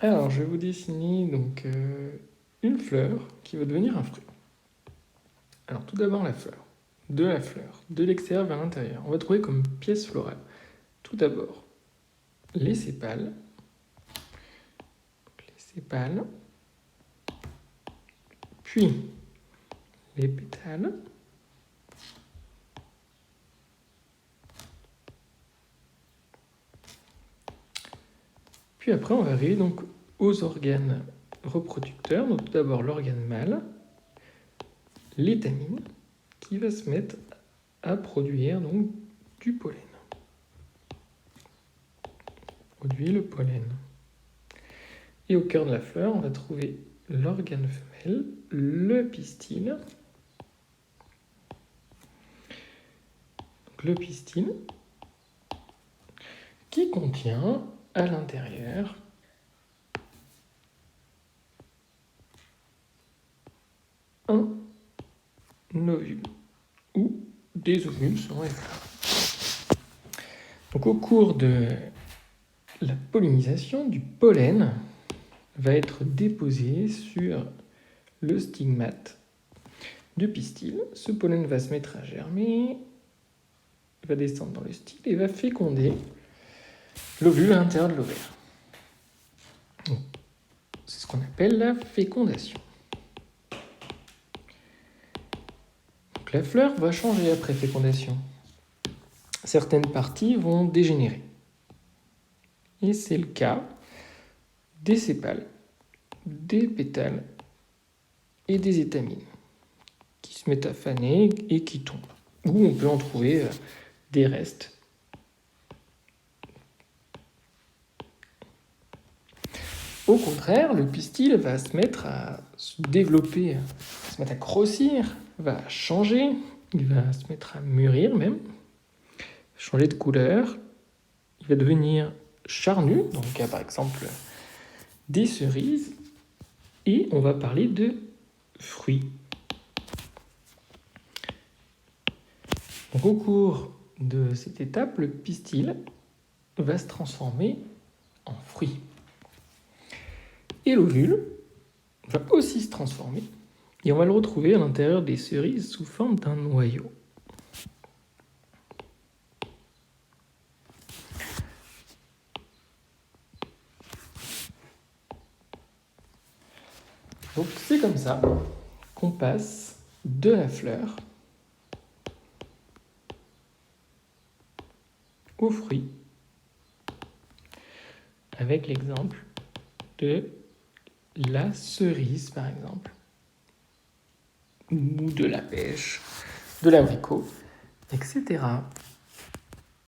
Alors, je vais vous dessiner donc une fleur qui va devenir un fruit. Alors, tout d'abord la fleur, de l'extérieur vers l'intérieur. On va trouver comme pièce florale. Tout d'abord, les sépales, puis les pétales, puis après on va arriver donc aux organes reproducteurs. Donc tout d'abord l'organe mâle, l'étamine, qui va se mettre à produire donc du pollen. Produit le pollen. Et au cœur de la fleur, on va trouver l'organe femelle, le pistil. Donc, le pistil qui contient à l'intérieur un ovule ou des ovules selon les fleurs. Donc au cours de la pollinisation, du pollen va être déposé sur le stigmate du pistil. Ce pollen va se mettre à germer, va descendre dans le style et va féconder l'ovule à l'intérieur de l'ovaire. C'est ce qu'on appelle la fécondation. Donc la fleur va changer après fécondation. Certaines parties vont dégénérer. Et c'est le cas des sépales, des pétales et des étamines qui se mettent à faner et qui tombent. Ou on peut en trouver des restes. Au contraire, le pistil va se mettre à se développer, se mettre à grossir, va changer, il va se mettre à mûrir même, changer de couleur, il va devenir charnu, donc il y a par exemple des cerises, et on va parler de fruits. Donc au cours de cette étape, le pistil va se transformer en fruit. Et l'ovule va aussi se transformer, et on va le retrouver à l'intérieur des cerises sous forme d'un noyau. Donc c'est comme ça qu'on passe de la fleur au fruit, avec l'exemple de la cerise par exemple, ou de la pêche, de l'abricot, etc.